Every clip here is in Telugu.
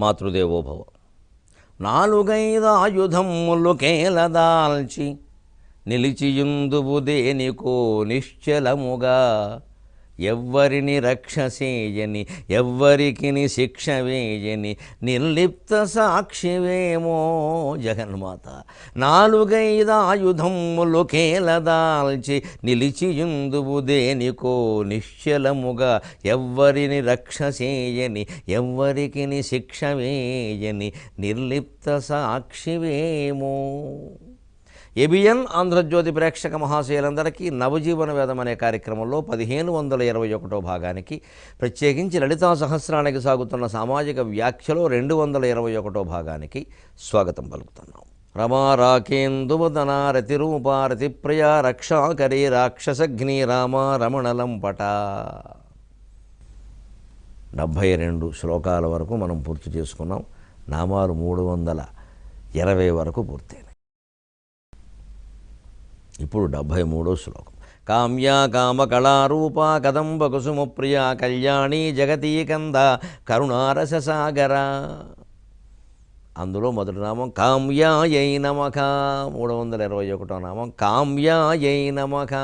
మాతృదేవోభవ. నాలుగైదాయుధములు కేలదాల్చి నిలిచియుందువు దేనికో నిశ్చలముగా, ఎవ్వరిని రక్షసేయని ఎవ్వరికిని శిక్ష వేయని నిర్లిప్త సాక్షివేమో జగన్మాత. నాలుగైదాయుధములు కేలదాల్చి నిలిచియుందువు దేనికో నిశ్చలముగా, ఎవ్వరిని రక్షసేయని ఎవ్వరికిని శిక్ష వేయని నిర్లిప్త సాక్షివేమో. ఏబిఎన్ ఆంధ్రజ్యోతి ప్రేక్షక మహాశయులందరికీ నవజీవన వేదం అనే కార్యక్రమంలో 1521 భాగానికి, ప్రత్యేకించి లలితా సహస్రానికి సాగుతున్న సామాజిక వ్యాఖ్యలో 221 భాగానికి స్వాగతం పలుకుతున్నాం. రమా రాకేందువదనా రతిరూపా రతిప్రయా రక్షాకరీ రాక్షసఘ్ని రామ రమణలంపట. 72 శ్లోకాల వరకు మనం పూర్తి చేసుకున్నాం. నామాలు 320 వరకు పూర్తయినాయి. ఇప్పుడు 73వ శ్లోకం. కామ్యా కామకళారూపా కదంబ కుసుమప్రియా కళ్యాణీ జగతీకంద కరుణారససాగర. అందులో మొదటి నామం కామ్యాయై నమః. 321వ నామం కామ్యాయై నమః.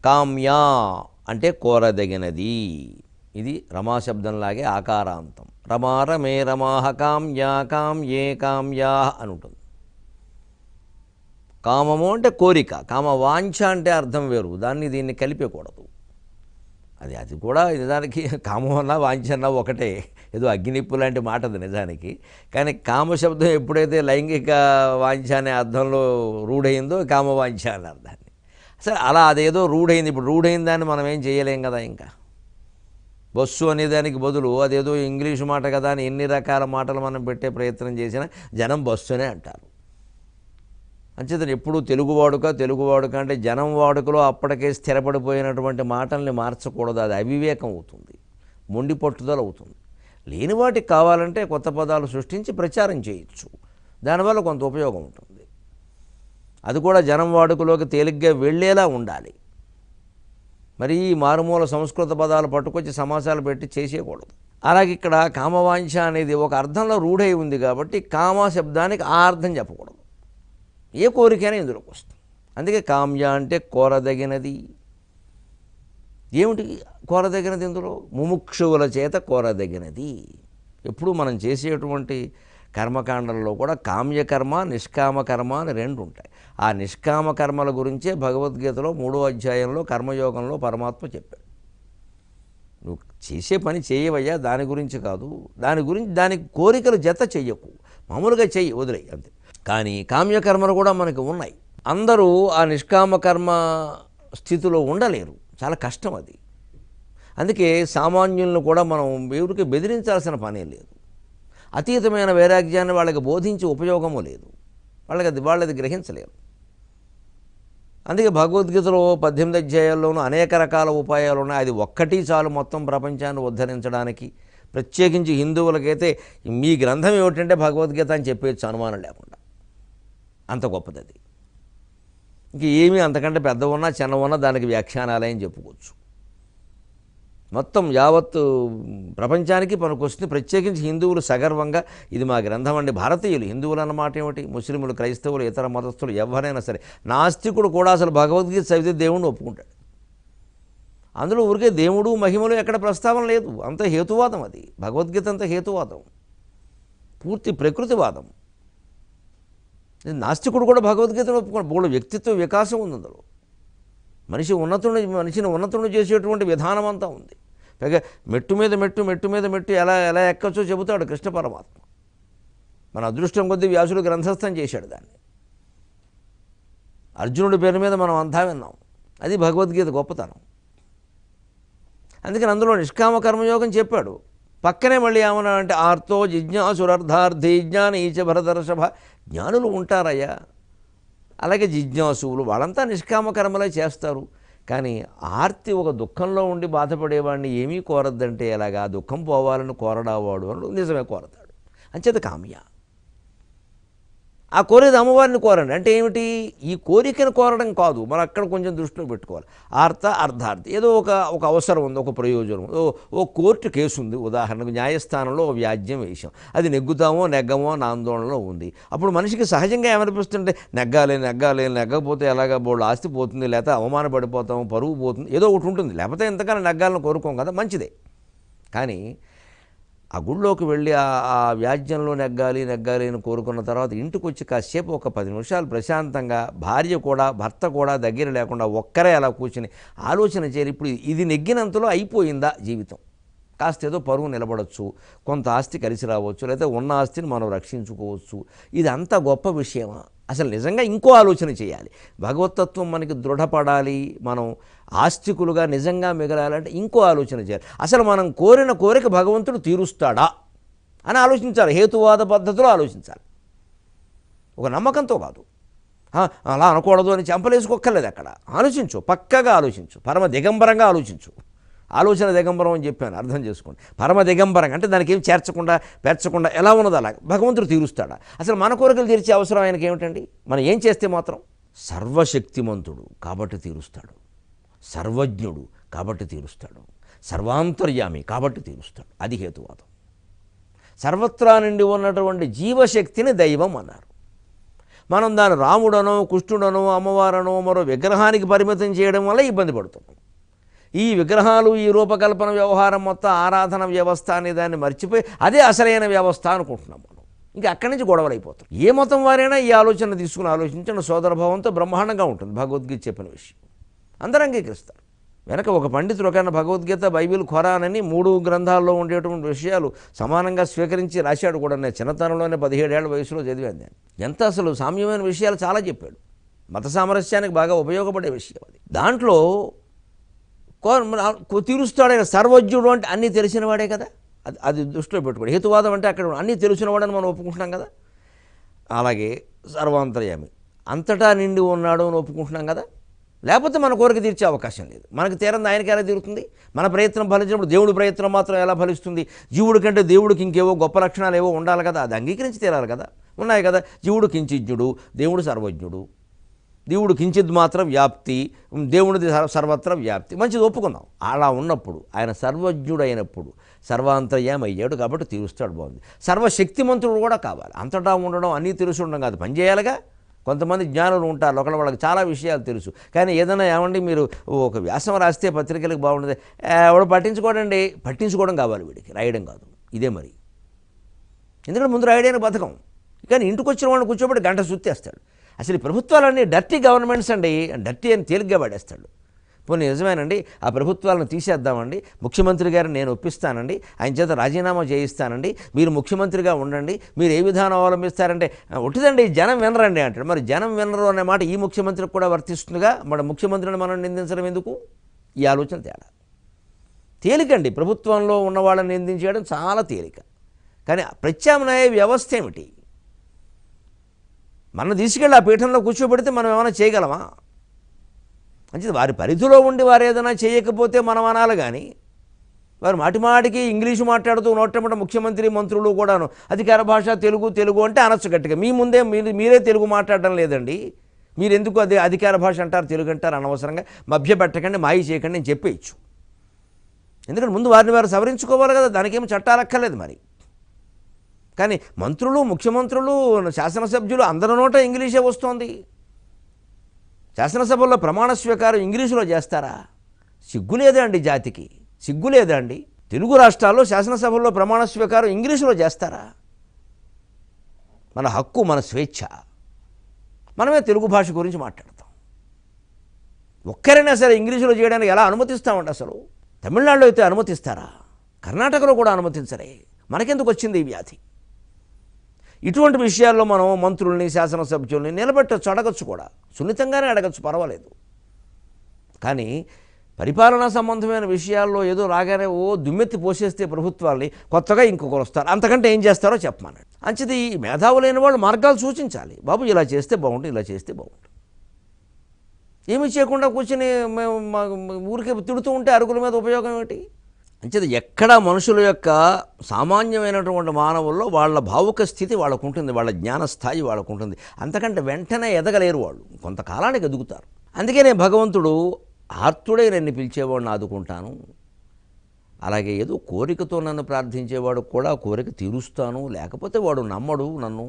కామ్యా అంటే కోరదగినది. ఇది రమాశబ్దంలాగే ఆకారాంతం. రమా రమే రమాహ కామ్యా కామ్యే కామ్యా అని ఉంటుంది. కామము అంటే కోరిక, కామ వాంఛ అంటే అర్థం వేరు, దీన్ని కలిపేకూడదు. అది కూడా నిజానికి కామం అన్నా వాంఛ అన్నా ఒకటే, ఏదో అగ్నిప్పు లాంటి మాట అది నిజానికి. కానీ కామశబ్దం ఎప్పుడైతే లైంగిక వాంఛ అనే అర్థంలో రూఢయిందో కామవాంఛ అని అర్థాన్ని. సరే, అలా అదేదో రూఢయింది. ఇప్పుడు రూఢైన దాన్ని మనం ఏం చేయలేం కదా. ఇంకా బస్సు అనేదానికి బదులు అదేదో ఇంగ్లీషు మాట కదా అని ఎన్ని రకాల మాటలు మనం పెట్టే ప్రయత్నం చేసినా జనం బస్సునే అంటారు. అంచేతను ఎప్పుడూ తెలుగు వాడుక అంటే జనం వాడుకలో అప్పటికే స్థిరపడిపోయినటువంటి మాటల్ని మార్చకూడదు. అది అవివేకం అవుతుంది, మొండి పట్టుదల అవుతుంది. లేని వాటికి కావాలంటే కొత్త పదాలు సృష్టించి ప్రచారం చేయొచ్చు. దానివల్ల కొంత ఉపయోగం ఉంటుంది. అది కూడా జనం వాడుకలోకి తేలిగ్గా వెళ్ళేలా ఉండాలి. మరి ఈ మారుమూల సంస్కృత పదాలు పట్టుకొచ్చి సమాసాలు పెట్టి చేసేయకూడదు. అలాగే ఇక్కడ కామవాంఛ అనేది ఒక అర్థంలో రూఢై ఉంది కాబట్టి కామ శబ్దానికి ఆ అర్థం చెప్పకూడదు. ఏ కోరికైనా ఇందులోకి వస్తుంది. అందుకే కామ్య అంటే కోరదగినది. ఏమిటి కోరదగినది? ఇందులో ముముక్షువుల చేత కోరదగినది. ఎప్పుడు మనం చేసేటువంటి కర్మకాండంలో కూడా కామ్యకర్మ నిష్కామకర్మ అని 2 ఉంటాయి. ఆ నిష్కామకర్మల గురించే భగవద్గీతలో 3వ అధ్యాయంలో కర్మయోగంలో పరమాత్మ చెప్పాడు. నువ్వు చేసే పని చేయవయ్యా, దాని గురించి కాదు, దానికి కోరికలు జత చెయ్యకు, మామూలుగా చెయ్యి, వదిలేయి అంతే. కానీ కామ్యకర్మలు కూడా మనకు ఉన్నాయి. అందరూ ఆ నిష్కామకర్మ స్థితిలో ఉండలేరు, చాలా కష్టం అది. అందుకే సామాన్యులను కూడా మనం ఎవరికి బెదిరించాల్సిన పనే లేదు. అతీతమైన వైరాగ్యాన్ని వాళ్ళకి బోధించే ఉపయోగము లేదు. వాళ్ళది గ్రహించలేరు. అందుకే భగవద్గీతలో 18 అధ్యాయాల్లోనూ అనేక రకాల ఉపాయాలు ఉన్నాయి. అది ఒక్కటి చాలు మొత్తం ప్రపంచాన్ని ఉద్ధరించడానికి. ప్రత్యేకించి హిందువులకైతే మీ గ్రంథం ఏమిటంటే భగవద్గీత అని చెప్పేయచ్చు అనుమానం లేకుండా. అంత గొప్పది అది. ఇంక ఏమీ అంతకంటే పెద్ద ఉన్నా చిన్న ఉన్నా దానికి వ్యాఖ్యానాలే అని చెప్పుకోవచ్చు. మొత్తం యావత్ ప్రపంచానికి పనికొస్తుంది. ప్రత్యేకించి హిందువులు సగర్వంగా ఇది మా గ్రంథం అండి. భారతీయులు, హిందువులు అన్నమాట ఏమిటి, ముస్లింలు, క్రైస్తవులు, ఇతర మతస్థులు ఎవరైనా సరే, నాస్తికుడు కూడా అసలు భగవద్గీత చదివితే దేవుణ్ణి ఒప్పుకుంటాడు. అందులో ఊరికే దేవుడు మహిమలు ఎక్కడ ప్రస్తావన లేదు. అంత హేతువాదం. అది భగవద్గీత అంత హేతువాదం, పూర్తి ప్రకృతివాదం. నాస్తికుడు కూడా భగవద్గీతను ఒప్పుకోండి. బోడు వ్యక్తిత్వ వికాసం ఉంది అందులో. మనిషిని ఉన్నతుని చేసేటువంటి విధానం అంతా ఉంది. పైగా మెట్టు మీద మెట్టు ఎలా ఎక్కచ్చో చెబుతాడు కృష్ణ పరమాత్మ. మన అదృష్టం కొద్దీ వ్యాసుడు గ్రంథస్థం చేశాడు దాన్ని. అర్జునుడి పేరు మీద మనం అంతా విన్నాం. అది భగవద్గీత గొప్పతనం. అందుకని అందులో నిష్కామ కర్మయోగం చెప్పాడు. పక్కనే మళ్ళీ ఏమన్నా అంటే ఆర్తో జిజ్ఞాసురర్థార్థి జ్ఞానీచ భరతర్షభ. జ్ఞానులు ఉంటారయ్యా, అలాగే జిజ్ఞాసువులు, వాళ్ళంతా నిష్కామ కర్మలే చేస్తారు. కానీ ఆర్తి ఒక దుఃఖంలో ఉండి బాధపడేవాడిని ఏమీ కోరద్దంటే ఎలాగా? దుఃఖం పోవాలని కోరడావాడు అని నిజమే కోరతాడు. అంచేత కామ్య. ఆ కోరేది అమ్మవారిని కోరండి. అంటే ఏమిటి? ఈ కోరికను కోరడం కాదు, మనం అక్కడ కొంచెం దృష్టిలో పెట్టుకోవాలి. అర్థార్థి ఏదో ఒక అవసరం ఉంది, ఒక ప్రయోజనం. ఓ కోర్టు కేసు ఉంది, ఉదాహరణకు న్యాయస్థానంలో ఓ వ్యాజ్యం వేసాం, అది నెగ్గుతామో నెగ్గమో అని ఆందోళనలో ఉంది. అప్పుడు మనిషికి సహజంగా ఏమనిపిస్తుంటే నెగ్గకపోతే ఎలాగా బోళ్ళు ఆస్తి పోతుంది, లేకపోతే అవమానపడిపోతాము, పరువు పోతుంది, ఏదో ఒకటి ఉంటుంది. లేకపోతే ఎంతకాలం నెగ్గాలని కోరుకోం కదా, మంచిదే. కానీ ఆ గుళ్ళోకి వెళ్ళి ఆ వ్యాజ్యంలో నెగ్గాలి అని కోరుకున్న తర్వాత ఇంటికి వచ్చి కాసేపు ఒక 10 నిమిషాలు ప్రశాంతంగా భర్త కూడా దగ్గర లేకుండా ఒక్కరే అలా కూర్చుని ఆలోచన చేయాలి. ఇప్పుడు ఇది నెగ్గినంతలో అయిపోయిందా జీవితం? కాస్త ఏదో పరువు నిలబడవచ్చు, కొంత ఆస్తి కలిసి రావచ్చు, లేదా ఉన్న ఆస్తిని మనం రక్షించుకోవచ్చు. ఇది అంత గొప్ప విషయమా? అసలు నిజంగా ఇంకో ఆలోచన చేయాలి. భగవతత్వం మనకి దృఢపడాలి, మనం ఆస్తికులుగా నిజంగా మిగలాలంటే ఇంకో ఆలోచన చేయాలి. అసలు మనం కోరిన కోరిక భగవంతుడు తీరుస్తాడా అని ఆలోచించాలి. హేతువాద పద్ధతిలో ఆలోచించాలి, ఒక నమ్మకంతో కాదు. అలా అనకూడదు అని చెంపలేసుకోక్కర్లేదు. అక్కడ ఆలోచించు, పక్కగా ఆలోచించు, పరమ దిగంబరంగా ఆలోచించు. ఆలోచన దిగంబరం అని చెప్పాను, అర్థం చేసుకోండి. పరమ దిగంబరంగా అంటే దానికి ఏం పేర్చకుండా ఎలా ఉన్నదో అలా భగవంతుడు తీరుస్తాడా? అసలు మన కోరికలు తీర్చే అవసరం ఆయనకి ఏమిటండి? మనం ఏం చేస్తే మాత్రం? సర్వశక్తిమంతుడు కాబట్టి తీరుస్తాడు, సర్వజ్ఞుడు కాబట్టి తీరుస్తాడు, సర్వాంతర్యామి కాబట్టి తీరుస్తాడు. అది హేతువాదం. సర్వత్రా నిండి ఉన్నటువంటి జీవశక్తిని దైవం అన్నారు. మనం దాని రాముడనో కృష్ణుడనో అమ్మవారనో మరో విగ్రహానికి పరిమితం చేయడం వల్ల ఇబ్బంది పడుతున్నాం. ఈ విగ్రహాలు, ఈ రూపకల్పన వ్యవహారం మొత్తం ఆరాధన వ్యవస్థ అనే దాన్ని మర్చిపోయి అదే అసలైన వ్యవస్థ అనుకుంటున్నాం మనం. ఇంకా అక్కడి నుంచి గొడవలు అయిపోతాం. ఏ మతం వారైనా ఈ ఆలోచన తీసుకుని ఆలోచించండి, సోదరభావంతో బ్రహ్మాండంగా ఉంటుంది. భగవద్గీత చెప్పిన విషయం అందరూ అంగీకరిస్తారు. వెనక ఒక పండితుడు ఒక భగవద్గీత, బైబిల్, ఖురాన్ అని 3 గ్రంథాల్లో ఉండేటువంటి విషయాలు సమానంగా స్వీకరించి రాశాడు కూడా. నేను చిన్నతనంలోనే 17 ఏళ్ల వయసులో చదివాను నేను. ఎంత అసలు సామ్యమైన విషయాలు చాలా చెప్పాడు. మత సామరస్యానికి బాగా ఉపయోగపడే విషయం అది. దాంట్లో తీరుస్తాడైన సర్వజ్ఞుడు అంటే అన్నీ తెలిసినవాడే కదా, అది దృష్టిలో పెట్టుకోండి. హేతువాదం అంటే అక్కడ అన్నీ తెలిసినవాడని మనం ఒప్పుకుంటున్నాం కదా. అలాగే సర్వాంతర్యామి, అంతటా నిండి ఉన్నాడు అని ఒప్పుకుంటున్నాం కదా. లేకపోతే మన కోరిక తీర్చే అవకాశం లేదు. మనకు తీరంది ఆయనకి ఎలా తీరుతుంది? మన ప్రయత్నం ఫలించినప్పుడు దేవుడి ప్రయత్నం మాత్రం ఎలా ఫలిస్తుంది? జీవుడి కంటే దేవుడికి ఇంకేవో గొప్ప లక్షణాలు ఏవో ఉండాలి కదా, అది అంగీకరించి తీరాలి కదా. ఉన్నాయి కదా, జీవుడు కించిజ్ఞుడు, దేవుడు సర్వజ్ఞుడు. దేవుడు కించిత్ మాత్రం వ్యాప్తి, దేవుడిది సర్వత్ర వ్యాప్తి, మంచిది ఒప్పుకుందాం. అలా ఉన్నప్పుడు ఆయన సర్వజ్ఞుడు అయినప్పుడు సర్వాంతర్యామి అయ్యాడు కాబట్టి తీరుస్తాడు. బాగుంది. సర్వశక్తిమంతుడు కూడా కావాలి. అంతటా ఉండడం, అన్నీ తెలుసు ఉండడం కాదు, పనిచేయాలిగా. కొంతమంది జ్ఞానులు ఉంటారు, వాళ్ళకి చాలా విషయాలు తెలుసు. కానీ ఏదైనా ఏమండి మీరు ఒక వ్యాసం రాస్తే పత్రికలకు బాగుంటుంది, ఎవడు పట్టించుకోవడం కావాలి వీడికి, రాయడం కాదు. ఇదే మరి. ఎందుకంటే ముందు రాయడానికి బతకం. కానీ ఇంటికి వచ్చిన వాడిని కూర్చోబెట్టి గంట సుత్తేస్తాడు. అసలు ఈ ప్రభుత్వాలన్నీ డర్టీ గవర్నమెంట్స్ అండి, డర్టీ అని తేలిగ్గా వాడేస్తాడు. పోనీ నిజమేనండి, ఆ ప్రభుత్వాలను తీసేద్దామండి, ముఖ్యమంత్రి గారిని నేను ఒప్పిస్తానండి, ఆయన చేత రాజీనామా చేయిస్తానండి, మీరు ముఖ్యమంత్రిగా ఉండండి, మీరు ఏ విధానం అవలంబిస్తారంటే ఒట్టిదండి, జనం వినరండి అంటాడు. మరి జనం వినరు అనే మాట ఈ ముఖ్యమంత్రికి కూడా వర్తిస్తుందిగా. మన ముఖ్యమంత్రిని మనం నిందించడం ఎందుకు? ఈ ఆలోచన తేడా. తేలికండి, ప్రభుత్వంలో ఉన్న వాళ్ళని నిందించడం చాలా తేలిక. కానీ ప్రత్యామ్నాయ వ్యవస్థ ఏమిటి? మనం తీసుకెళ్ళి ఆ పీఠంలో కూర్చోబెడితే మనం ఏమైనా చేయగలమా? మంచిది, వారి పరిధిలో ఉండి వారు ఏదైనా చేయకపోతే మనం అనాలి. కానీ వారు మాటిమాటికి ఇంగ్లీషు మాట్లాడుతూ నోటమట ముఖ్యమంత్రి, మంత్రులు కూడాను అధికార భాష తెలుగు అంటే అనొచ్చు గట్టిగా. మీ ముందే మీరే తెలుగు మాట్లాడడం లేదండి, మీరు ఎందుకు అధికార భాష అంటారు, తెలుగు అంటారు, అనవసరంగా మభ్య పెట్టకండి, మాయి చేయకండి నేను చెప్పేయచ్చు. ఎందుకంటే ముందు వారిని వారు సవరించుకోవాలి కదా, దానికేమో చట్టాలక్కర్లేదు మరి. కానీ మంత్రులు, ముఖ్యమంత్రులు, శాసనసభ్యులు అందరి నోట ఇంగ్లీషే వస్తోంది. శాసనసభల్లో ప్రమాణ స్వీకారం ఇంగ్లీషులో చేస్తారా? సిగ్గు లేదా అండి జాతికి? సిగ్గు లేదా అండి? తెలుగు రాష్ట్రాల్లో శాసనసభల్లో ప్రమాణ స్వీకారం ఇంగ్లీషులో చేస్తారా? మన హక్కు, మన స్వేచ్ఛ. మనమే తెలుగు భాష గురించి మాట్లాడతాం. ఒక్కరైనా సరే ఇంగ్లీషులో చేయడానికి ఎలా అనుమతిస్తామండి? అసలు తమిళనాడులో అయితే అనుమతిస్తారా? కర్ణాటకలో కూడా అనుమతించరే. మనకెందుకు వచ్చింది ఈ వ్యాధి? ఇటువంటి విషయాల్లో మనం మంత్రుల్ని, శాసనసభ్యుల్ని నిలబెట్టచ్చు, అడగచ్చు కూడా, సున్నితంగానే అడగచ్చు, పర్వాలేదు. కానీ పరిపాలనా సంబంధమైన విషయాల్లో ఏదో రాగానే దుమ్మెత్తి పోసేస్తే ప్రభుత్వాల్ని కొత్తగా ఇంకొకరు వస్తారు, అంతకంటే ఏం చేస్తారో చెప్పమన్నాడు. అంచిది మేధావులైన వాళ్ళు మార్గాలు సూచించాలి. బాబు ఇలా చేస్తే బాగుంటుంది, ఇలా చేస్తే బాగుంటుంది. ఏమి చేయకుండా కూర్చొని ఊరికే తిడుతూ ఉంటే అరుగుల మీద ఉపయోగం ఏమిటి? అంచేది ఎక్కడా మనుషుల యొక్క సామాన్యమైనటువంటి మానవుల్లో వాళ్ళ భావుక స్థితి వాళ్ళకు ఉంటుంది, వాళ్ళ జ్ఞాన స్థాయి వాళ్ళకు ఉంటుంది. అంతకంటే వెంటనే ఎదగలేరు వాళ్ళు, కొంతకాలానికి ఎదుగుతారు. అందుకనే భగవంతుడు ఆర్తుడై నన్ను పిలిచేవాడిని ఆదుకుంటాను, అలాగే ఏదో కోరికతో నన్ను ప్రార్థించేవాడు కూడా కోరిక తీరుస్తాను, లేకపోతే వాడు నమ్మడు నన్ను.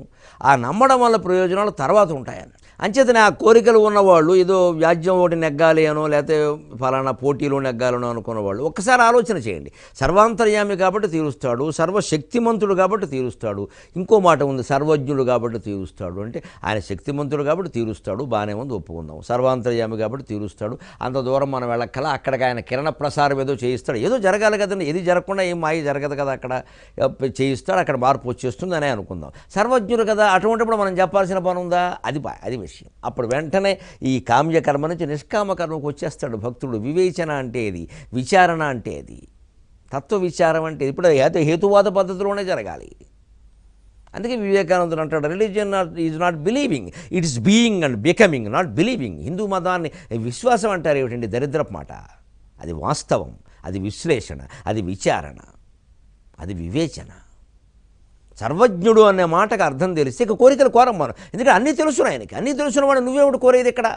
ఆ నమ్మడం వల్ల ప్రయోజనాలు తర్వాత ఉంటాయని. అంచేతనే ఆ కోరికలు ఉన్నవాళ్ళు ఏదో వ్యాజ్యం ఒకటి నెగ్గాలి అనో లేకపోతే ఫలానా పోటీలో నెగ్గాలనో అనుకున్నవాళ్ళు ఒక్కసారి ఆలోచన చేయండి. సర్వాంతర్యామి కాబట్టి తీరుస్తాడు, సర్వశక్తిమంతుడు కాబట్టి తీరుస్తాడు. ఇంకో మాట ఉంది, సర్వజ్ఞుడు కాబట్టి తీరుస్తాడు. అంటే ఆయన శక్తిమంతుడు కాబట్టి తీరుస్తాడు, బాగానే ఉంది, ఒప్పుకుందాం. సర్వాంతర్యామి కాబట్టి తీరుస్తాడు. అంత దూరం మనం వెళ్ళక్కల అక్కడికి ఆయన కిరణ ప్రసారం ఏదో చేయిస్తాడు, ఏదో జరగాలి కదండి, ఏది జరగకుండా ఏం మాయ జరగదు కదా, అక్కడ చేయిస్తాడు, అక్కడ మార్పు వచ్చేస్తుంది అనే అనుకుందాం. సర్వజ్ఞుడు కదా, అటువంటిప్పుడు మనం చెప్పాల్సిన పని ఉందా? అది విషయం. అప్పుడు వెంటనే ఈ కామ్యకర్మ నుంచి నిష్కామకర్మకు వచ్చేస్తాడు భక్తుడు. వివేచన అంటే ఇది, విచారణ అంటే ఇది, తత్వ విచారం అంటే ఇప్పుడు హేతువాద పద్ధతిలోనే జరగాలి. అందుకే వివేకానందుడు అంటాడు, religion is not believing, it is being and becoming, not believing. Hindu మతాన్ని విశ్వాసం అంటారు ఏమిటండి, దరిద్రపు మాట. అది వాస్తవం, అది విశ్లేషణ, అది విచారణ, అది వివేచన. సర్వజ్ఞుడు అనే మాటకు అర్థం తెలిస్తే ఇక కోరికలు కోరం మనం, ఎందుకంటే అన్నీ తెలుసును ఆయనకి. అన్నీ తెలుసున్న వాడు నువ్వేమిటి కోరేది ఇక్కడ?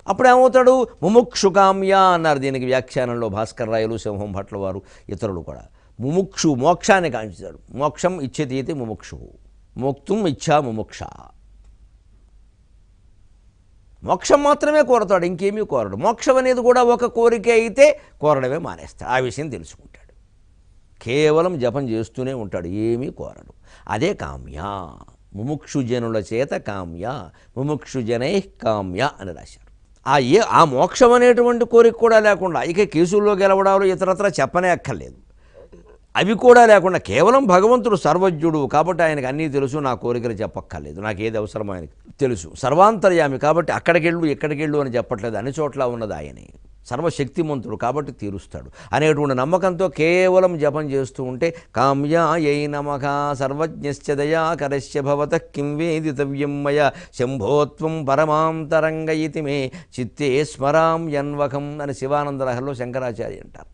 అప్పుడు ఏమవుతాడు? ముముక్షుకామ్య అన్నారు దీనికి వ్యాఖ్యానంలో భాస్కర్ రాయలు, సింహం భట్ల వారు, ఇతరులు కూడా. ముముక్షు మోక్షాన్ని కాంచుతాడు. మోక్షం ఇచ్చేది ముముక్షు, మోక్తుం ఇచ్చా ముముక్ష. మోక్షం మాత్రమే కోరతాడు, ఇంకేమీ కోరడు. మోక్షం అనేది కూడా ఒక కోరిక అయితే కోరడమే మానేస్తాడు. ఆ విషయం తెలుసుకుంటాడు. కేవలం జపం చేస్తూనే ఉంటాడు, ఏమీ కోరడు. అదే కామ్య. ముముక్షుజనుల చేత కామ్య, ముముక్షుజనై కామ్య అని రాశారు. ఆ మోక్షం అనేటువంటి కోరిక కూడా లేకుండా ఇక కేసుల్లో గెలవడాలు ఇతరత్ర చెప్పనే అక్కర్లేదు. అవి కూడా లేకుండా కేవలం భగవంతుడు సర్వజ్ఞుడు కాబట్టి ఆయనకు అన్నీ తెలుసు, నా కోరికలు చెప్పక్కర్లేదు, నాకు ఏది అవసరమో ఆయనకు తెలుసు. సర్వాంతర్యామి కాబట్టి అక్కడికెళ్ళు ఇక్కడికెళ్ళు అని చెప్పట్లేదు, అన్ని చోట్ల ఉన్నది ఆయనే. సర్వశక్తిమంతుడు కాబట్టి తీరుస్తాడు అనేటువంటి నమ్మకంతో కేవలం జపం చేస్తూ ఉంటే కామ్యాయై నమః సర్వజ్ఞశ్చ దయాకరస్య భవతః కిం వేదితవ్యం మయ శంభోత్వం పరమాంతరంగ ఇతి మే చిత్తే స్మరామ్యన్వకం అని శివానందలహరిలో శంకరాచార్య అంటారు.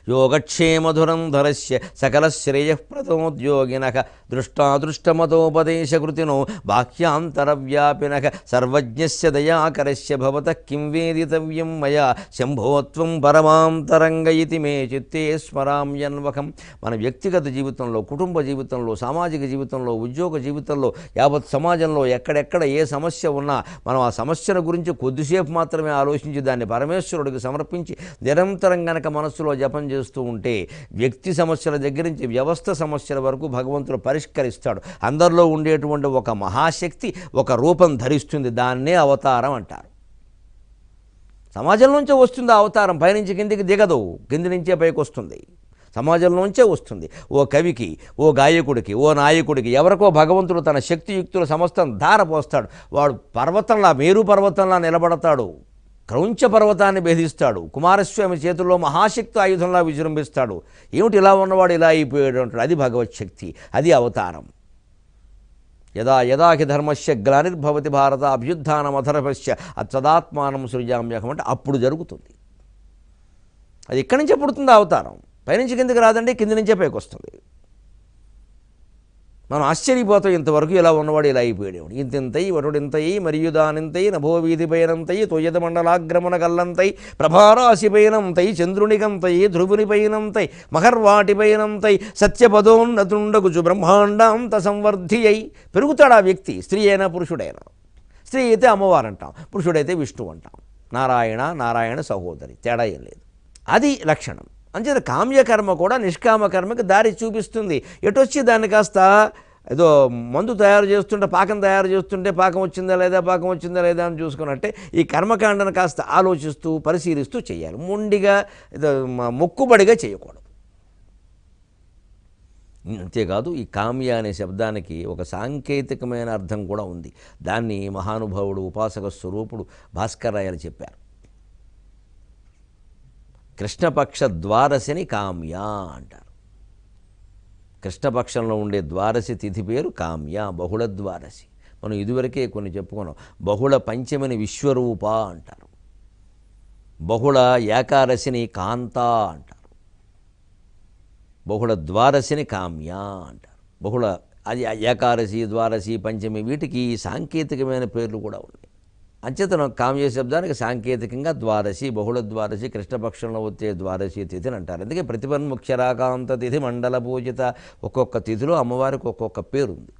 యోగక్షేమధురంధరస్య సకల శ్రేయఃప్రదోద్యోగినః దృష్టాదృష్టమతోపదేశకృతినో బాహ్యాంతరవ్యాపినః సర్వజ్ఞస్య దయాకరస్య భవతః కిం వేదితవ్యం మయా శంభోత్వం పరమాంతరంగ ఇతి మే చిత్తే స్మరామ్యన్వకం. మన వ్యక్తిగత జీవితంలో, కుటుంబ జీవితంలో, సామాజిక జీవితంలో, ఉద్యోగ జీవితంలో, యావత్ సమాజంలో ఎక్కడెక్కడ ఏ సమస్య ఉన్నా మనం ఆ సమస్యల గురించి కొద్దిసేపు మాత్రమే ఆలోచించి దాన్ని పరమేశ్వరుడికి సమర్పించి నిరంతరం గనక మనస్సులో జపం చేస్తూ ఉంటే వ్యక్తి సమస్యల దగ్గర నుంచి వ్యవస్థ సమస్యల వరకు భగవంతుడు పరిష్కరిస్తాడు. అందరిలో ఉండేటువంటి ఒక మహాశక్తి ఒక రూపం ధరిస్తుంది, దాన్నే అవతారం అంటారు. సమాజంలోంచే వస్తుంది అవతారం, పైనుంచి కిందికి దిగదు, కింది నుంచే పైకి వస్తుంది, సమాజంలోంచే వస్తుంది. ఓ కవికి, ఓ గాయకుడికి, ఓ నాయకుడికి ఎవరికో భగవంతుడు తన శక్తియుక్తుల సమస్తం ధారపోస్తాడు. వాడు పర్వతంలా, మేరు పర్వతంలా నిలబడతాడు, క్రౌంచ పర్వతాన్ని భేదిస్తాడు, కుమారస్వామి చేతుల్లో మహాశక్తి ఆయుధంలా విజృంభిస్తాడు. ఏమిటి ఇలా ఉన్నవాడు ఇలా అయిపోయాడు అంటాడు. అది భగవచ్ఛక్తి, అది అవతారం. యదా యదాకి ధర్మస్య గ్లానిర్భవతి భారత అభ్యుత్థానమధర్మస్య అత్సదాత్మానం సృజామ్యహం అంటే అప్పుడు జరుగుతుంది. అది ఇక్కడి నుంచే పుడుతుంది అవతారం, పైనుంచి కిందికి రాదండి, కింది నుంచే పైకి వస్తుంది. మనం ఆశ్చర్యపోతాం, ఇంతవరకు ఇలా ఉన్నవాడు ఇలా అయిపోయాడు, ఇంతింతై వటుడింతై మరియు దానింతై నభోవీధిపైనంతై తొయ్యద మండలాగ్రమణ గల్లంతై ప్రభారాశిపైనంతై చంద్రునికంతై ధ్రువునిపైనంతై మహర్వాటిపైనంతై సత్యపదోన్నతుండగుచు బ్రహ్మాండాంత సంవర్ధి అయి పెరుగుతాడు ఆ వ్యక్తి. స్త్రీ అయినా పురుషుడైనా. స్త్రీ అయితే అమ్మవారు అంటాం, పురుషుడైతే విష్ణువు అంటాం. నారాయణ నారాయణ సహోదరి, తేడా ఏం లేదు. అది లక్షణం. అంచేత కామ్యకర్మ కూడా నిష్కామకర్మకి దారి చూపిస్తుంది. ఎటొచ్చి దాన్ని కాస్త ఏదో మందు తయారు చేస్తుంటే, పాకం తయారు చేస్తుంటే పాకం వచ్చిందా లేదా అని చూసుకున్నట్టే ఈ కర్మకాండను కాస్త ఆలోచిస్తూ పరిశీలిస్తూ చేయాలి. మొండిగా మొక్కుబడిగా చేయకూడదు. అంతేకాదు ఈ కామ్య అనే శబ్దానికి ఒక సాంకేతికమైన అర్థం కూడా ఉంది. దాన్ని మహానుభావుడు ఉపాసక స్వరూపుడు భాస్కర్ రాయలు చెప్పారు. కృష్ణపక్ష ద్వాదశిని కామ్య అంటారు. కృష్ణపక్షంలో ఉండే ద్వాదశి తిథి పేరు కామ్య, బహుళ ద్వాదశి. మనం ఇదివరకే కొన్ని చెప్పుకున్నాం. బహుళ పంచమిని విశ్వరూప అంటారు. బహుళ ఏకాదశిని కాంత అంటారు, బహుళ ద్వాదశిని కామ్య అంటారు. బహుళ అది ఏకాదశి, ద్వాదశి, పంచమి వీటికి సాంకేతికమైన పేర్లు కూడా ఉన్నాయి. అంచేతనం కామ్య శబ్దానికి సాంకేతికంగా ద్వాదశి, బహుళ ద్వాదశి, కృష్ణపక్షంలో వచ్చే ద్వాదశి తిథిని అంటారు. అందుకే ప్రతిపన్ముఖ్యరాకాంత తిథి మండల పూజిత, ఒక్కొక్క తిథిలో అమ్మవారికి ఒక్కొక్క పేరు ఉంది.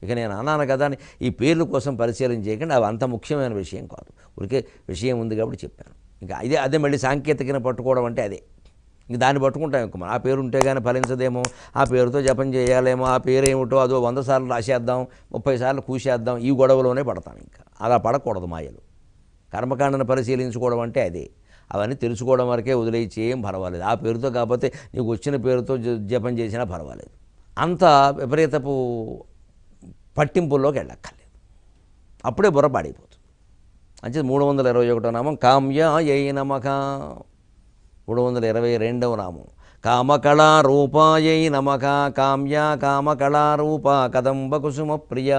ఇక నేను అన్నాను కదా అని ఈ పేర్ల కోసం పరిశీలన చేయకండి, అవి అంత ముఖ్యమైన విషయం కాదు, ఊరికే విషయం ఉంది కాబట్టి చెప్పాను. ఇంకా అదే మళ్ళీ సాంకేతికను పట్టుకోవడం అంటే అదే, ఇంక దాన్ని పట్టుకుంటాం. ఇంక ఆ పేరు ఉంటే కానీ ఫలించదేమో, ఆ పేరుతో జపం చేయాలేమో, ఆ పేరు ఏమిటో అదో 100 సార్లు రాసేద్దాం, 30 సార్లు కూసేద్దాం, ఈ గొడవలోనే పడతాం. ఇంకా అలా పడకూడదు మాయలు. కర్మకాండను పరిశీలించుకోవడం అంటే అదే. అవన్నీ తెలుసుకోవడం వరకే వదిలేసి ఏం పర్వాలేదు. ఆ పేరుతో కాకపోతే నీకు వచ్చిన పేరుతో జపం చేసినా పర్వాలేదు. అంత విపరీతపు పట్టింపుల్లోకి వెళ్ళక్కర్లేదు, అప్పుడే బుర్ర పాడైపోతుంది. అంటే 321 నామం కామ్యాయై నమః. 322వ నామం కామకళారూపాయై నమః. కామ్య కామకళారూప కదంబ కుసుమ ప్రియ.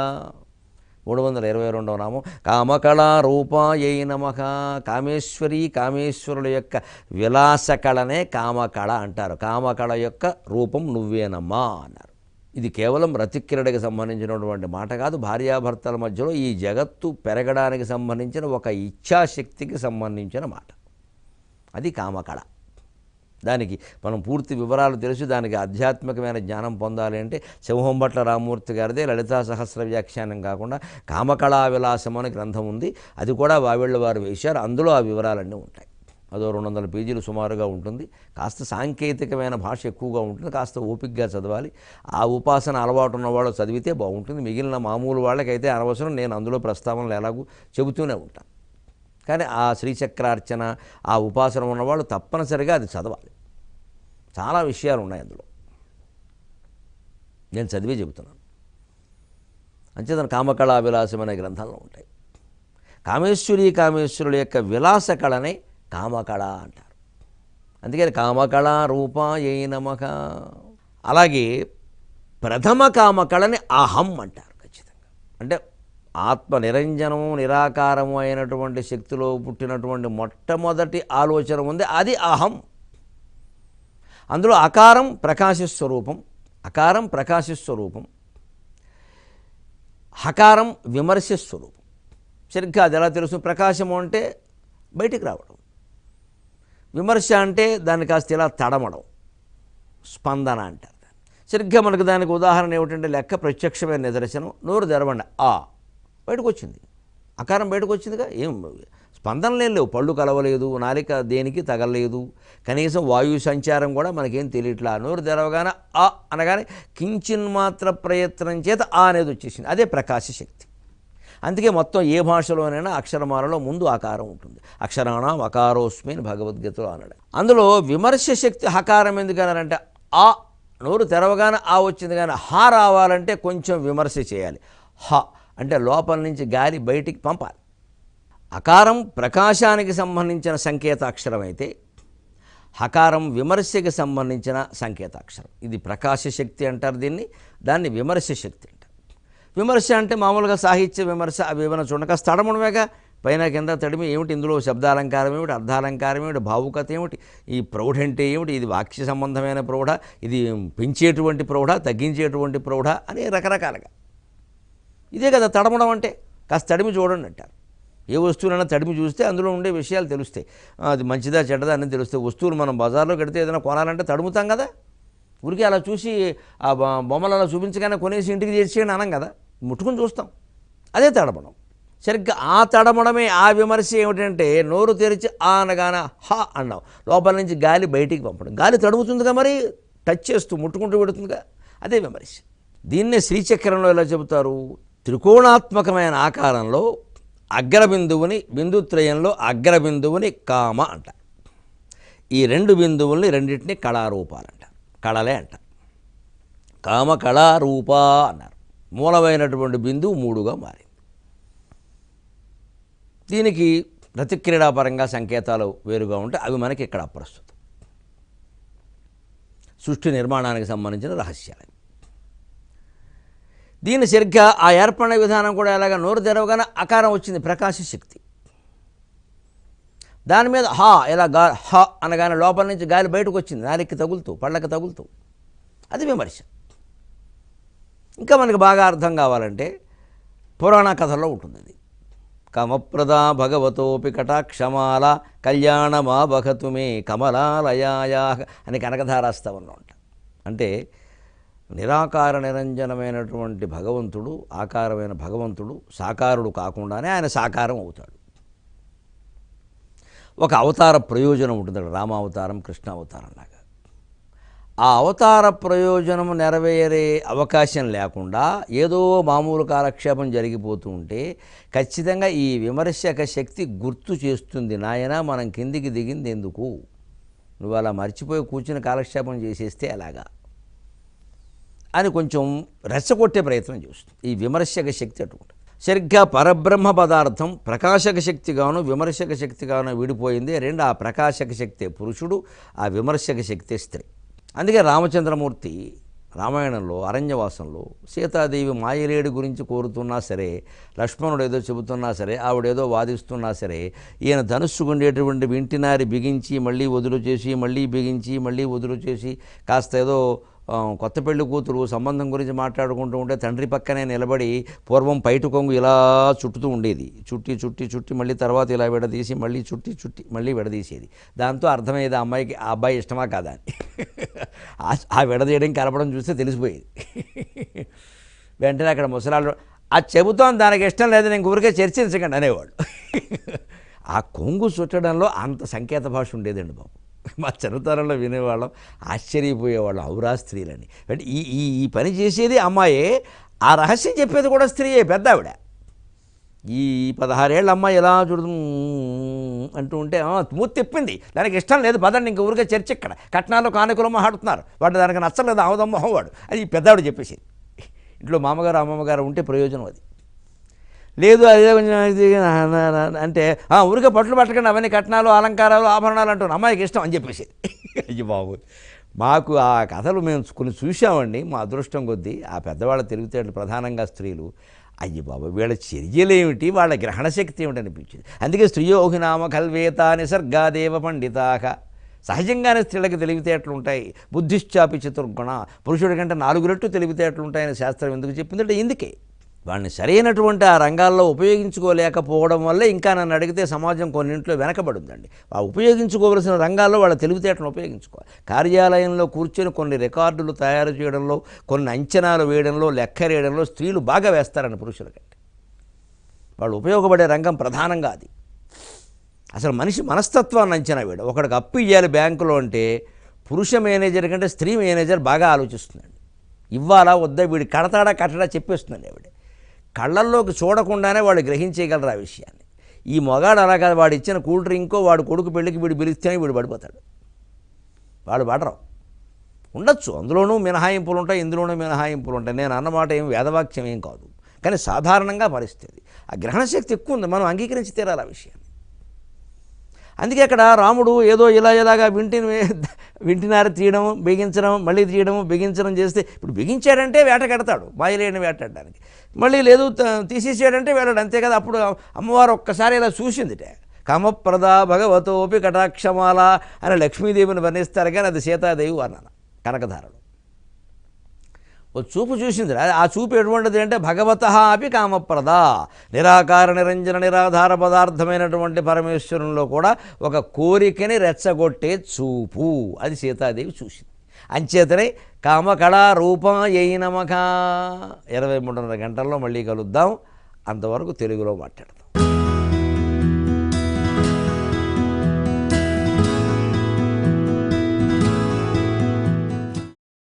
322వ నామం కామకళారూపాయై నమః. కామేశ్వరి, కామేశ్వరుల యొక్క విలాస కళనే కామకళ అంటారు. కామకళ యొక్క రూపం నువ్వేనమ్మా అన్నారు. ఇది కేవలం రతిక్రీడకి సంబంధించినటువంటి మాట కాదు, భార్యాభర్తల మధ్యలో ఈ జగత్తు పెరగడానికి సంబంధించిన ఒక ఇచ్ఛాశక్తికి సంబంధించిన మాట. అది కామకళ. దానికి మనం పూర్తి వివరాలు తెలిసి దానికి ఆధ్యాత్మికమైన జ్ఞానం పొందాలి అంటే సింహంభట్ల రామమూర్తి గారిదే లలితా సహస్ర వ్యాఖ్యానం కాకుండా కామకళా విలాసం అనే గ్రంథం ఉంది. అది కూడా వావిళ్ళ వారు వేశారు. అందులో ఆ వివరాలన్నీ ఉంటాయి. అదో 200 పేజీలు సుమారుగా ఉంటుంది. కాస్త సాంకేతికమైన భాష ఎక్కువగా ఉంటుంది, కాస్త ఓపికగా చదవాలి. ఆ ఉపాసన అలవాటు ఉన్నవాళ్ళు చదివితే బాగుంటుంది. మిగిలిన మామూలు వాళ్ళకైతే అనవసరం. నేను అందులో ప్రస్తావనలు ఎలాగూ చెబుతూనే ఉంటాను. కానీ ఆ శ్రీచక్రార్చన, ఆ ఉపాసన ఉన్నవాళ్ళు తప్పనిసరిగా అది చదవాలి. చాలా విషయాలు ఉన్నాయి అందులో, నేను చదివే చెబుతున్నాను. అంచేతన కామకళా విలాసం అనే గ్రంథంలో ఉంటాయి. కామేశ్వరి, కామేశ్వరుల యొక్క విలాస కళనే కామకళ అంటారు. అందుకని కామకళా రూపాయై నమః. అలాగే ప్రథమ కామకళని అహం అంటారు ఖచ్చితంగా. అంటే ఆత్మ నిరంజనం, నిరాకారము అయినటువంటి శక్తిలో పుట్టినటువంటి మొట్టమొదటి ఆలోచన ఉంది, అది అహం. అందులో అకారం ప్రకాశస్వరూపం, అకారం ప్రకాశస్వరూపం, హకారం విమర్శస్వరూపం. సరిగ్గా అది ఎలా తెలుసు? ప్రకాశము అంటే బయటికి రావడం, విమర్శ అంటే దాన్ని కాస్త ఇలా తడమడం, స్పందన అంటారు. సరిగ్గా మనకు దానికి ఉదాహరణ ఏమిటంటే లెక్క ప్రత్యక్షమైన నిదర్శనం. నోరు తెరవండి, ఆ బయటకు వచ్చింది, అకారం బయటకు వచ్చిందిగా. ఏం స్పందనలు ఏం లేవు, పళ్ళు కలవలేదు, నాలిక దేనికి తగలలేదు, కనీసం వాయు సంచారం కూడా మనకేం తెలియట్లా. నోరు తెరవగానే ఆ అనగానే కించిన్ మాత్ర ప్రయత్నం చేత ఆ అనేది వచ్చేసింది. అదే ప్రకాశ శక్తి. అందుకే మొత్తం ఏ భాషలోనైనా అక్షరమాలలో ముందు ఆకారం ఉంటుంది. అక్షరాణం అకారోస్మి అని భగవద్గీతలో అన్నాడు. అందులో విమర్శ శక్తి హకారం ఎందుకన్నారంటే ఆ నోరు తెరవగానే ఆ వచ్చింది, కానీ హా రావాలంటే కొంచెం విమర్శ చేయాలి. హ అంటే లోపల నుంచి గాలి బయటికి పంపాలి. అకారం ప్రకాశానికి సంబంధించిన సంకేతాక్షరం అయితే హకారం విమర్శకి సంబంధించిన సంకేతాక్షరం. ఇది ప్రకాశ శక్తి అంటారు దీన్ని, దాన్ని విమర్శ శక్తి అంటారు. విమర్శ అంటే మామూలుగా సాహిత్య విమర్శ అవి ఏమైనా చూడక తడమడమేగా, పైన కింద తడిమి ఏమిటి, ఇందులో శబ్దాలంకారం ఏమిటి, అర్థాలంకారం ఏమిటి, భావుకత ఏమిటి, ఈ ప్రౌఢ అంటే ఏమిటి, ఇది వాక్య సంబంధమైన ప్రౌఢ, ఇది పెంచేటువంటి ప్రౌఢ, తగ్గించేటువంటి ప్రౌఢ అని రకరకాలుగా. ఇదే కదా తడమడం అంటే. కాస్త తడిమి చూడండి అంటారు. ఏ వస్తువులైనా తడిమి చూస్తే అందులో ఉండే విషయాలు తెలుస్తాయి. అది మంచిదా చెడ్డదా అని తెలుస్తాయి. వస్తువులు మనం బజార్లో కడితే ఏదైనా కొనాలంటే తడుముతాం కదా. ఊరికే అలా చూసి ఆ బొమ్మలు అలా చూపించగానే కొనేసి ఇంటికి చేసేయండి అనం కదా, ముట్టుకుని చూస్తాం. అదే తడమడం. సరిగ్గా ఆ తడమడమే ఆ విమర్శ ఏమిటంటే నోరు తెరిచి ఆ అనగానే హా అన్నాం, లోపల నుంచి గాలి బయటికి పంపడం. గాలి తడుముతుందిగా, మరి టచ్ చేస్తూ ముట్టుకుంటూ పెడుతుందిగా, అదే విమర్శ. దీన్నే శ్రీచక్రంలో ఎలా చెబుతారు? త్రికోణాత్మకమైన ఆకారంలో అగ్రబిందువుని, బిందుత్రయంలో అగ్రబిందువుని కామ అంటారు. ఈ రెండు బిందువుల్ని రెండింటినీ కళారూపాలు అంటారు, కళలే అంటారు. కామ కళారూప అన్నారు. మూలమైనటువంటి బిందువు 3గా మారింది. దీనికి ప్రతిక్రీడాపరంగా సంకేతాలు వేరుగా ఉంటాయి, అవి మనకి ఇక్కడ అప్రస్తుతం. సృష్టి నిర్మాణానికి సంబంధించిన రహస్యాలు. దీన్ని సరిగ్గా ఆ ఏర్పడిన విధానం కూడా ఎలాగా, నోరు తెరవగానే అకారం వచ్చింది, ప్రకాశ శక్తి. దాని మీద హా ఇలా హ అనగానే లోపల నుంచి గాలి బయటకు వచ్చింది, నాలికి తగులుతూ పళ్ళకి తగులుతూ. అది విమర్శ. ఇంకా మనకి బాగా అర్థం కావాలంటే పురాణ కథల్లో ఉంటుంది అది. కమప్రదా భగవతోపి కటాక్షమాల కళ్యాణమా బహతుమే కమలాలయాయా అని కనకధారాస్తవంలో ఉంటాం. అంటే నిరాకార నిరంజనమైనటువంటి భగవంతుడు, ఆకారమైన భగవంతుడు సాకారుడు కాకుండానే ఆయన సాకారం అవుతాడు. ఒక అవతార ప్రయోజనం ఉంటుంది, రామావతారం, కృష్ణావతారం లాగా. ఆ అవతార ప్రయోజనం నెరవేరే అవకాశం లేకుండా ఏదో మామూలు కాలక్షేపం జరిగిపోతూ ఉంటే ఖచ్చితంగా ఈ విమర్శక శక్తి గుర్తు చేస్తుంది, నాయన మనం కిందికి దిగింది ఎందుకు, నువ్వు అలా మర్చిపోయి కూర్చుని కాలక్షేపం చేసేస్తే ఎలాగా అని కొంచెం రెచ్చగొట్టే ప్రయత్నం చేస్తుంది ఈ విమర్శక శక్తి. అటువంటి సరిగ్గా పరబ్రహ్మ పదార్థం ప్రకాశక శక్తిగాను విమర్శక శక్తిగాను విడిపోయింది. రెండు, ఆ ప్రకాశక శక్తే పురుషుడు, ఆ విమర్శక శక్తే స్త్రీ. అందుకే రామచంద్రమూర్తి రామాయణంలో అరణ్యవాసంలో సీతాదేవి మాయలేడి గురించి కోరుతున్నా సరే, లక్ష్మణుడు ఏదో చెబుతున్నా సరే, ఆవిడేదో వాదిస్తున్నా సరే, ఈయన ధనుస్సుకుండేటువంటి వింటినారి బిగించి మళ్ళీ వదులు చేసి, మళ్ళీ బిగించి మళ్ళీ వదులు చేసి, కాస్త ఏదో కొత్త పెళ్లి కూతురు సంబంధం గురించి మాట్లాడుకుంటూ ఉంటే తండ్రి పక్కనే నిలబడి పూర్వం పైటు కొంగు ఇలా చుట్టుతూ ఉండేది, చుట్టి చుట్టి చుట్టి మళ్ళీ తర్వాత ఇలా విడదీసి మళ్ళీ చుట్టి చుట్టి మళ్ళీ విడదీసేది. దాంతో అర్థమయ్యేది ఆ అమ్మాయికి ఆ అబ్బాయి ఇష్టమా కాదా అని. ఆ విడదీయడం కలపడం చూస్తే తెలిసిపోయేది. వెంటనే అక్కడ ముసలాళ్ళు అది చెబుతాం, దానికి ఇష్టం లేదు, నేను ఊరికే చర్చించకండి అనేవాడు. ఆ కొంగు చుట్టడంలో అంత సంకేత భాష ఉండేదండి బాబు. మా చిన్నతనంలో వినేవాళ్ళం, ఆశ్చర్యపోయేవాళ్ళం, ఔరా స్త్రీలని. అంటే ఈ ఈ ఈ పని చేసేది అమ్మాయే, ఆ రహస్యం చెప్పేది కూడా స్త్రీయే, పెద్ద ఆవిడ. ఈ 16 ఏళ్ళ అమ్మాయి ఎలా చూడదు అంటూ ఉంటే మూతి తిప్పింది, దానికి ఇష్టం లేదు, పదండి ఇంక ఊరికే చర్చ, ఇక్కడ కట్నాలు కానుకలు మాట్లాడుతున్నారు, వాడు దానికి నచ్చలేదు, ఆవుదమ్మహం వాడు, అది ఈ పెద్దావిడ చెప్పేసేది. ఇంట్లో మామగారు అమ్మమ్మగారు ఉంటే ప్రయోజనం అది లేదు. అదే కొంచెం అంటే ఊరికే పట్లు పట్టకండి, అవన్నీ కట్నాలు అలంకారాలు ఆభరణాలు అంటున్నాను, అమ్మాయికి ఇష్టం అని చెప్పేసి. అయ్యి బాబు, మాకు ఆ కథలు మేము కొన్ని చూసామండి. మా అదృష్టం కొద్దీ ఆ పెద్దవాళ్ళ తెలివితేటలు, ప్రధానంగా స్త్రీలు, అయ్యి బాబు వీళ్ళ చర్యలేమిటి, వాళ్ళ గ్రహణశక్తి ఏమిటి అనిపించింది. అందుకే స్త్రియోహినామ కల్వేత నిసర్గాదేవ పండితాక. సహజంగానే స్త్రీలకు తెలివితేటలు ఉంటాయి. బుద్ధిశ్చాపి చతుర్గుణ, పురుషుడి కంటే 4 రెట్లు తెలివితేటలు ఉంటాయని శాస్త్రం ఎందుకు చెప్పిందంటే ఇందుకే. వాళ్ళని సరైనటువంటి ఆ రంగాల్లో ఉపయోగించుకోలేకపోవడం వల్లే ఇంకా నన్ను అడిగితే సమాజం కొన్నింట్లో వెనకబడుందండి. ఆ ఉపయోగించుకోవలసిన రంగాల్లో వాళ్ళ తెలివితేటలను ఉపయోగించుకోవాలి. కార్యాలయంలో కూర్చొని కొన్ని రికార్డులు తయారు చేయడంలో, కొన్ని అంచనాలు వేయడంలో, లెక్కరేయడంలో స్త్రీలు బాగా వేస్తారని పురుషుల కంటే. వాళ్ళు ఉపయోగపడే రంగం ప్రధానంగా అది. అసలు మనిషి మనస్తత్వాన్ని అంచనా వేయడం. ఒకడికి అప్పు ఇవ్వాలి బ్యాంకులో అంటే పురుష మేనేజర్ కంటే స్త్రీ మేనేజర్ బాగా ఆలోచిస్తుందండి. ఇవ్వాలా వద్దా, వీడు కడతాడా కట్టడా చెప్పేస్తుందండి ఆవిడ. కళ్ళల్లోకి చూడకుండానే వాడు గ్రహించేయగలరు ఆ విషయాన్ని. ఈ మొగాడు అలా కాదు, వాడు ఇచ్చిన కూల్ డ్రింకో వాడు కొడుకు పెళ్ళికి వీడు పిలిస్తేనే వీడు పడిపోతాడు. వాడు పడరు. ఉండొచ్చు, అందులోనూ మినహాయింపులు ఉంటాయి, ఇందులోనూ మినహాయింపులు ఉంటాయి. నేను అన్నమాట ఏం వేదవాక్యం ఏం కాదు, కానీ సాధారణంగా పరిస్థితి ఆ గ్రహణశక్తి ఎక్కువ ఉంది, మనం అంగీకరించి తీరాలి ఆ విషయాన్ని. అందుకే అక్కడ రాముడు ఏదో ఇలాగా వింటినారు తీయడం, బిగించడం, మళ్ళీ తీయడం, బిగించడం చేస్తే, ఇప్పుడు బిగించాడంటే వేట కడతాడు, మాయలేని వేటాడడానికి. మళ్ళీ లేదు తీసేసాడంటే వేలాడు, అంతే కదా. అప్పుడు అమ్మవారు ఒక్కసారి ఇలా చూసిందిట. కామప్రదా భగవతోపి కటాక్షమాల అని లక్ష్మీదేవిని వర్ణిస్తారు, కానీ అది సీతాదేవి వర్ణన కనకధారలో. ఓ చూపు చూసింది. ఆ చూపు ఎటువంటిది అంటే భగవతః అపి కామప్రద, నిరాకార నిరంజన నిరాధార పదార్థమైనటువంటి పరమేశ్వరంలో కూడా ఒక కోరికని రెచ్చగొట్టే చూపు, అది సీతాదేవి చూసింది. అంచేతనే కామకళా రూపం యై నమః. 23:30 గంటల్లో మళ్ళీ కలుద్దాం. అంతవరకు తెలుగులో మాట్లాడతాం.